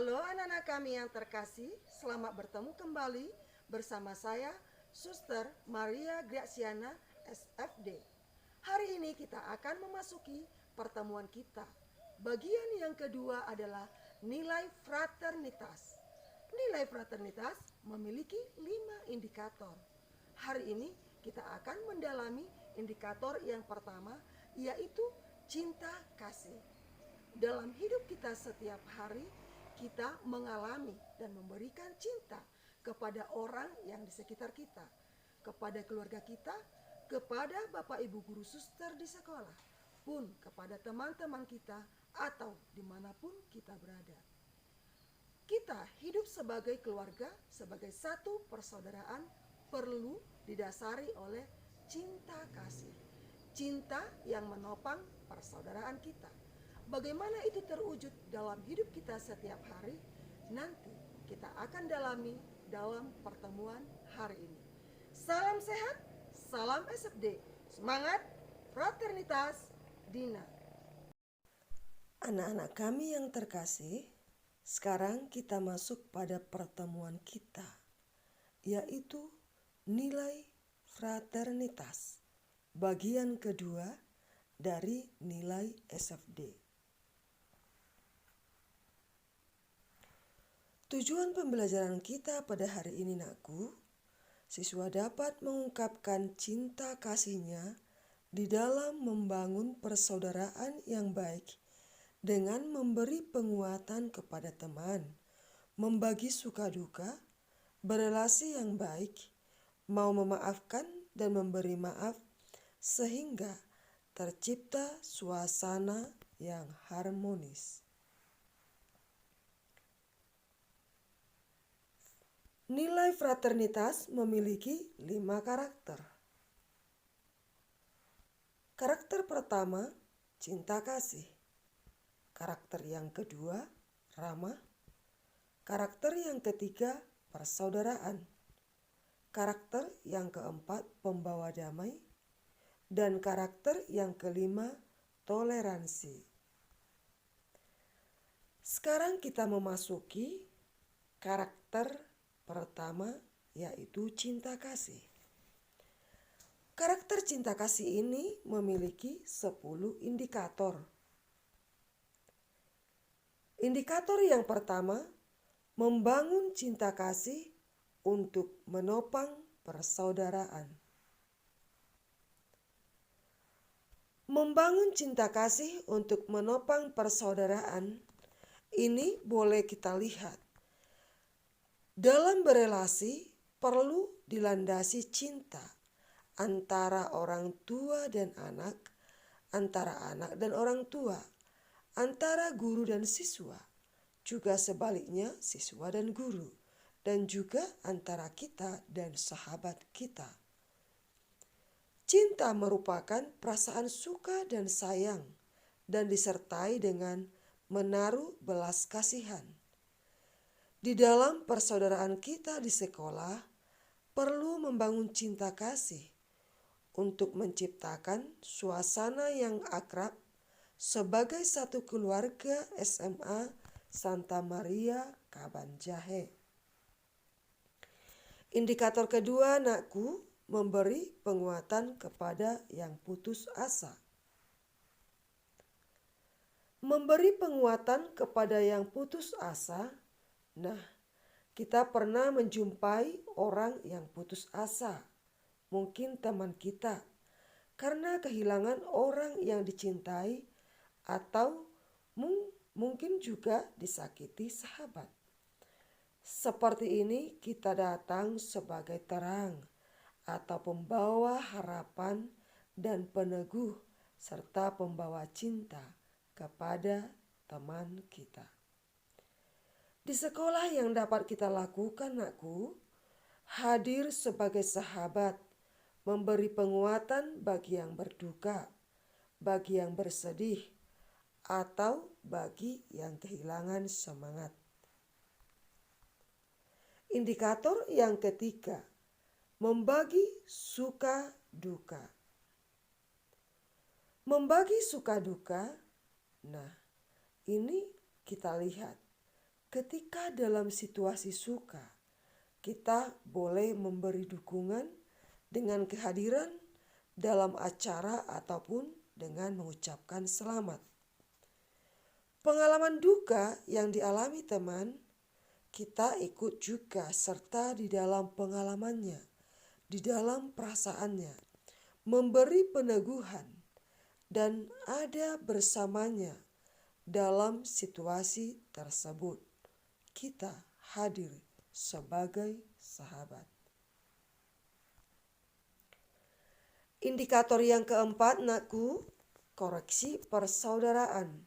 Halo anak-anak kami yang terkasih, selamat bertemu kembali bersama saya, Suster Maria Graciana, SFD. Hari ini kita akan memasuki pertemuan kita. Bagian yang kedua adalah nilai fraternitas. Nilai fraternitas memiliki 5 indikator. Hari ini kita akan mendalami indikator yang pertama, yaitu cinta kasih. Dalam hidup kita setiap hari, kita mengalami dan memberikan cinta kepada orang yang di sekitar kita, kepada keluarga kita, kepada Bapak Ibu guru suster di sekolah, pun kepada teman-teman kita atau dimanapun kita berada. Kita hidup sebagai keluarga, sebagai satu persaudaraan, perlu didasari oleh cinta kasih. Cinta yang menopang persaudaraan kita. Bagaimana itu terwujud dalam hidup kita setiap hari? Nanti kita akan dalami dalam pertemuan hari ini. Salam sehat, salam SFD. Semangat, fraternitas, Dina. Anak-anak kami yang terkasih, sekarang kita masuk pada pertemuan kita, yaitu nilai fraternitas, bagian kedua dari nilai SFD. Tujuan pembelajaran kita pada hari ini, nakku, siswa dapat mengungkapkan cinta kasihnya di dalam membangun persaudaraan yang baik dengan memberi penguatan kepada teman, membagi suka duka, berelasi yang baik, mau memaafkan dan memberi maaf, sehingga tercipta suasana yang harmonis. Nilai fraternitas memiliki 5 karakter. Karakter pertama, cinta kasih. Karakter yang kedua, ramah. Karakter yang ketiga, persaudaraan. Karakter yang keempat, pembawa damai. Dan karakter yang kelima, toleransi. Sekarang kita memasuki karakter pertama, yaitu cinta kasih. Karakter cinta kasih ini memiliki 10 indikator. Indikator yang pertama, membangun cinta kasih untuk menopang persaudaraan. Membangun cinta kasih untuk menopang persaudaraan ini boleh kita lihat. Dalam berelasi perlu dilandasi cinta antara orang tua dan anak, antara anak dan orang tua, antara guru dan siswa, juga sebaliknya siswa dan guru, dan juga antara kita dan sahabat kita. Cinta merupakan perasaan suka dan sayang dan disertai dengan menaruh belas kasihan. Di dalam persaudaraan kita di sekolah, perlu membangun cinta kasih untuk menciptakan suasana yang akrab sebagai satu keluarga SMA Santa Maria Kabanjahe. Indikator kedua, nakku, memberi penguatan kepada yang putus asa. Memberi penguatan kepada yang putus asa. Nah, kita pernah menjumpai orang yang putus asa, mungkin teman kita, karena kehilangan orang yang dicintai atau mungkin juga disakiti sahabat. Seperti ini kita datang sebagai terang atau pembawa harapan dan peneguh serta pembawa cinta kepada teman kita. Di sekolah yang dapat kita lakukan, nakku, hadir sebagai sahabat, memberi penguatan bagi yang berduka, bagi yang bersedih, atau bagi yang kehilangan semangat. Indikator yang ketiga, membagi suka duka. Membagi suka duka, nah ini kita lihat. Ketika dalam situasi suka, kita boleh memberi dukungan dengan kehadiran dalam acara ataupun dengan mengucapkan selamat. Pengalaman duka yang dialami teman, kita ikut juga serta di dalam pengalamannya, di dalam perasaannya, memberi peneguhan, dan ada bersamanya dalam situasi tersebut. Kita hadir sebagai sahabat. Indikator yang keempat, nakku, koreksi persaudaraan.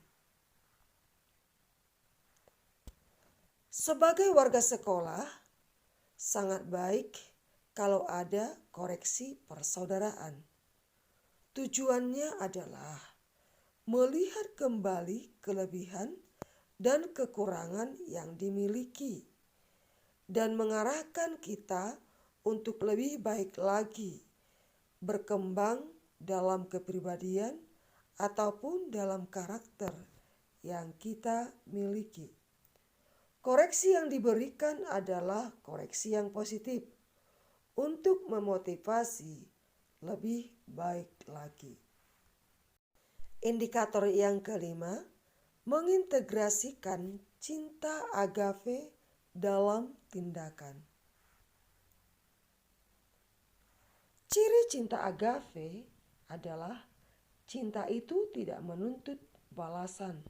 Sebagai warga sekolah, sangat baik kalau ada koreksi persaudaraan. Tujuannya adalah melihat kembali kelebihan dan kekurangan yang dimiliki dan mengarahkan kita untuk lebih baik lagi berkembang dalam kepribadian ataupun dalam karakter yang kita miliki. Koreksi yang diberikan adalah koreksi yang positif untuk memotivasi lebih baik lagi. Indikator yang kelima, mengintegrasikan cinta agave dalam tindakan. Ciri cinta agave adalah cinta itu tidak menuntut balasan,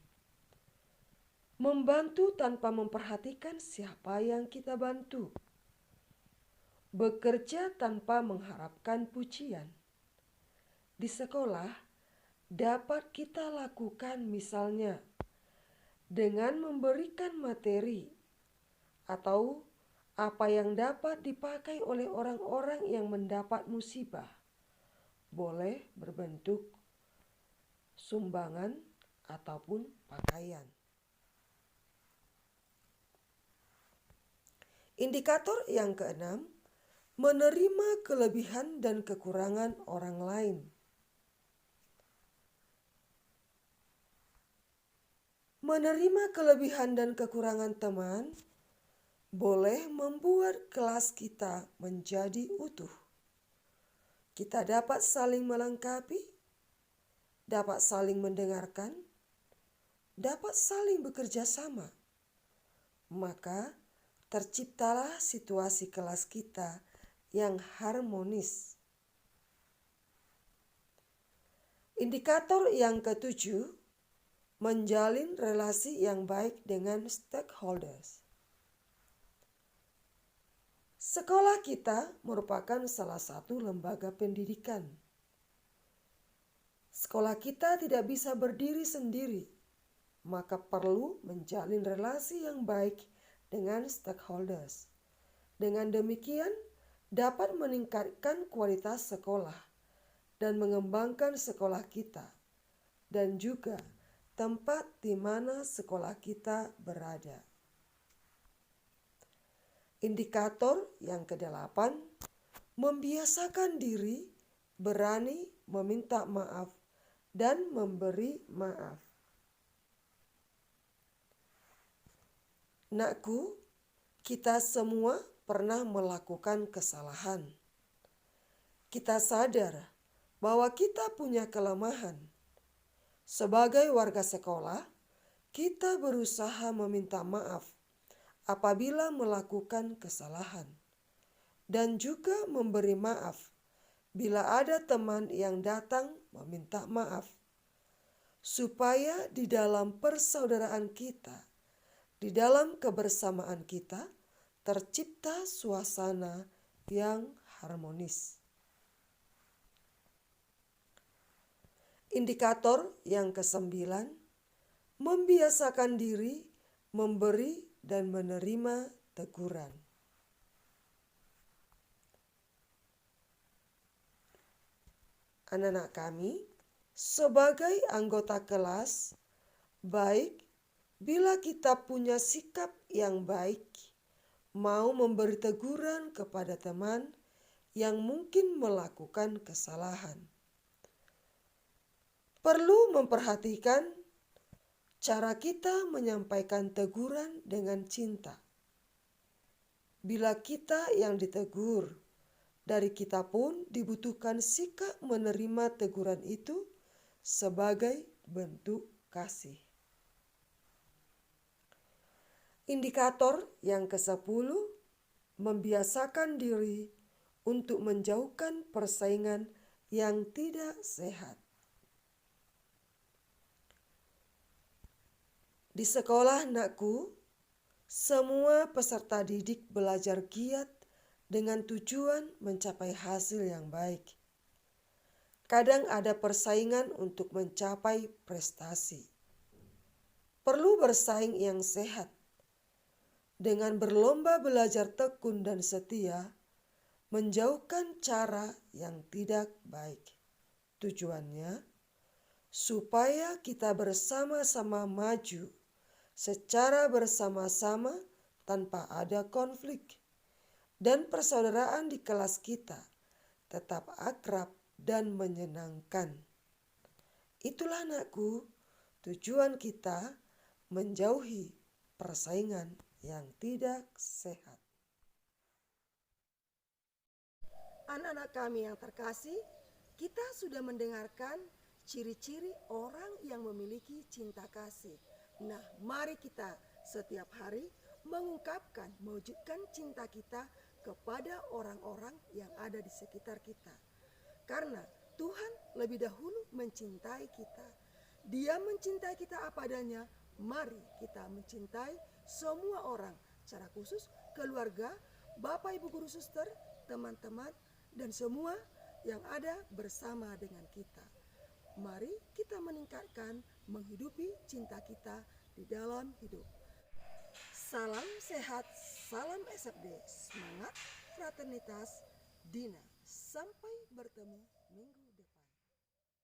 membantu tanpa memperhatikan siapa yang kita bantu, bekerja tanpa mengharapkan pujian. Di sekolah dapat kita lakukan misalnya dengan memberikan materi atau apa yang dapat dipakai oleh orang-orang yang mendapat musibah. Boleh berbentuk sumbangan ataupun pakaian. Indikator yang keenam, menerima kelebihan dan kekurangan orang lain. Menerima kelebihan dan kekurangan teman boleh membuat kelas kita menjadi utuh. Kita dapat saling melengkapi, dapat saling mendengarkan, dapat saling bekerja sama. Maka terciptalah situasi kelas kita yang harmonis. Indikator yang ketujuh, menjalin relasi yang baik dengan stakeholders. Sekolah kita merupakan salah satu lembaga pendidikan. Sekolah kita tidak bisa berdiri sendiri, maka perlu menjalin relasi yang baik dengan stakeholders. Dengan demikian, dapat meningkatkan kualitas sekolah dan mengembangkan sekolah kita, dan juga tempat di mana sekolah kita berada. Indikator yang kedelapan, membiasakan diri berani meminta maaf dan memberi maaf. Nakku, kita semua pernah melakukan kesalahan. Kita sadar bahwa kita punya kelemahan. Sebagai warga sekolah, kita berusaha meminta maaf apabila melakukan kesalahan, dan juga memberi maaf bila ada teman yang datang meminta maaf, supaya di dalam persaudaraan kita, di dalam kebersamaan kita, tercipta suasana yang harmonis. Indikator yang kesembilan, membiasakan diri memberi dan menerima teguran. Anak-anak kami, sebagai anggota kelas, baik bila kita punya sikap yang baik, mau memberi teguran kepada teman yang mungkin melakukan kesalahan. Perlu memperhatikan Cara kita menyampaikan teguran dengan cinta. Bila kita yang ditegur, dari kita pun dibutuhkan sikap menerima teguran itu sebagai bentuk kasih. Indikator yang ke-10, membiasakan diri untuk menjauhkan persaingan yang tidak sehat. Di sekolah, nakku, semua peserta didik belajar giat dengan tujuan mencapai hasil yang baik. Kadang ada persaingan untuk mencapai prestasi. Perlu bersaing yang sehat. Dengan berlomba belajar tekun dan setia, menjauhkan cara yang tidak baik. Tujuannya, supaya kita bersama-sama maju secara bersama-sama tanpa ada konflik, dan persaudaraan di kelas kita tetap akrab dan menyenangkan. Itulah anakku, tujuan kita menjauhi persaingan yang tidak sehat. Anak-anak kami yang terkasih, kita sudah mendengarkan ciri-ciri orang yang memiliki cinta kasih. Nah, mari kita setiap hari mengungkapkan, mewujudkan cinta kita kepada orang-orang yang ada di sekitar kita. Karena Tuhan lebih dahulu mencintai kita. Dia mencintai kita apa adanya. Mari kita mencintai semua orang, secara khusus keluarga, Bapak Ibu guru suster, teman-teman, dan semua yang ada bersama dengan kita. Mari kita meningkatkan, menghidupi cinta kita di dalam hidup. Salam sehat, salam SFD, semangat, fraternitas, Dina. Sampai bertemu minggu depan.